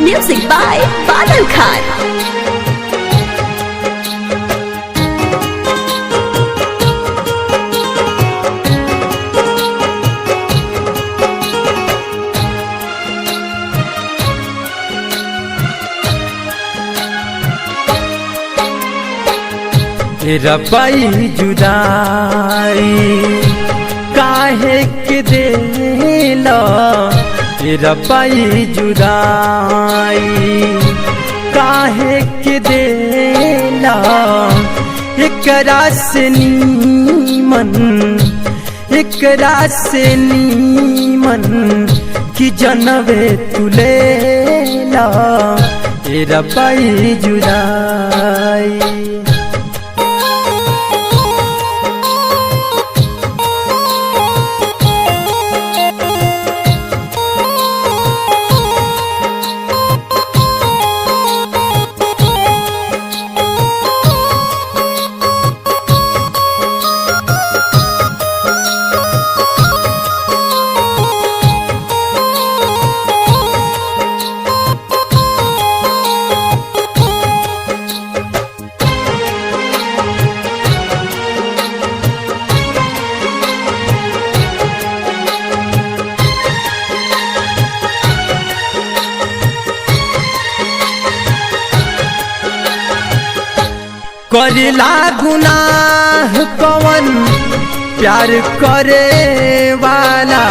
Music by Badal Khan. रबाई जुदाई काहे के देला, रबाई जुदाई काहे के देला। एकरा से नीमन, एकरा से नीमन कि जनवे तुलेला। रबाई जुदाई करेला गुनाह कवन प्यार करे वाला,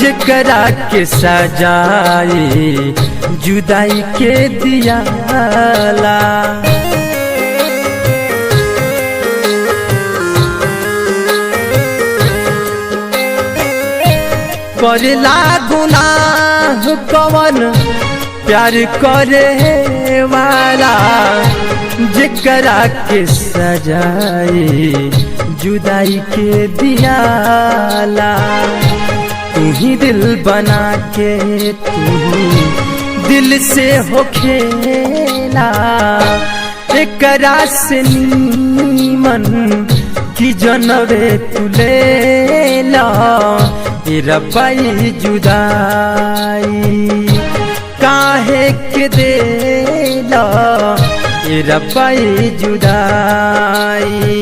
जेकरा के सजाए जुदाई के दियाला। करेला गुनाह कवन प्यार करे वाला, जेकरा के सजाए जुदाई के दियाला। तू ही दिल बना के तू दिल से हो खेला। एकरा से नीमन कि जनवे तुलेला। रबाई जुदाई काहे के देला, रबाई जुदाई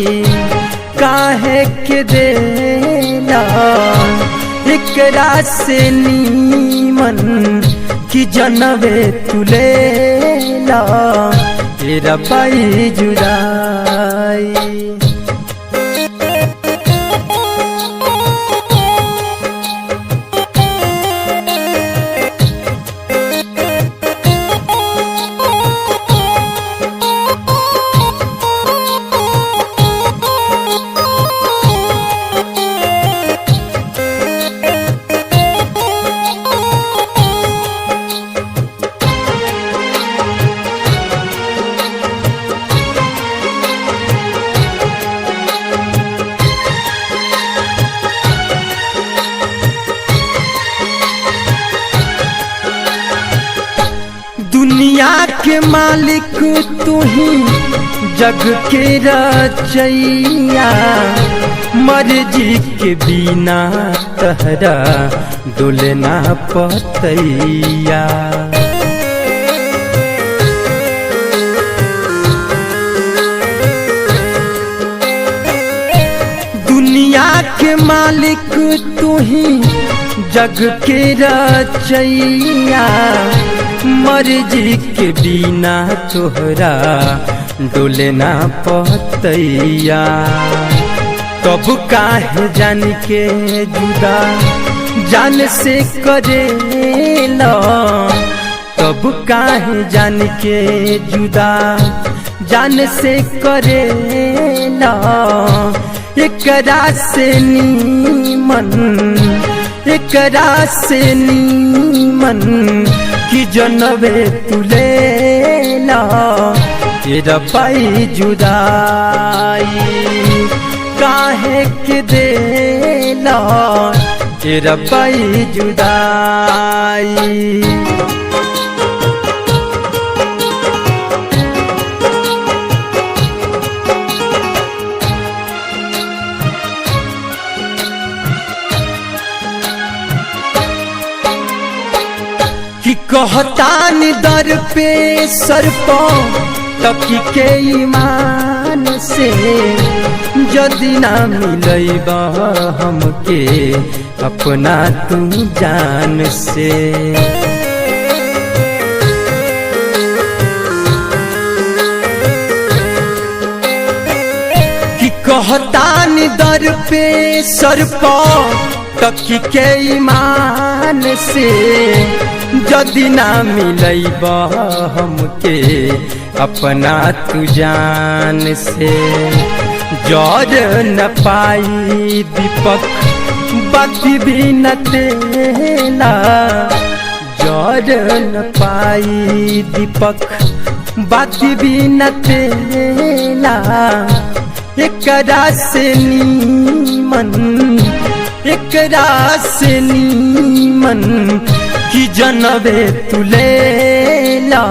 काहे के देला। एकरा से नीमन कि जनवे तुलेला। रबाई जुदाई दुनिया के मालिक तू ही जग के रचैया। मर्जी के बिना तहरा डोलना पतैया। दुनिया के मालिक तू ही जग के रचैया। मर्जी के बिना तोहरा डोलना पतैया। तब काहे जान के जुदा जान से करेला। तब काहे जान के जुदा जान से करेला। एकरा से नीमन, एकरा से नीमन कि जनवे तुलेला। रबाई जुदाई काहे के देला। रबाई जुदाई कि कहतान दर पे सर पो तकी के ईमान से जदि ना मिलैब हमके अपना तू जान से। कि कहतान दर पे सर पो तकी के ईमान से जदि ना मिलैब हमके अपना तू जान से। जर न पाई दीपक बाती भी न तेला, जर न पाई दीपक बाती भी न तेला। एकरा से नीमन, एकरा से नीमन कि जनबे तुलेला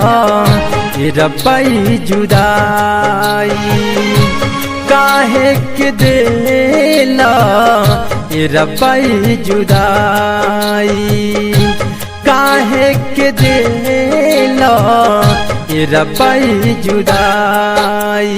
रपई जुदाई काहे के देला। रपई जुदाई काहे के देला। रपई जुदाई।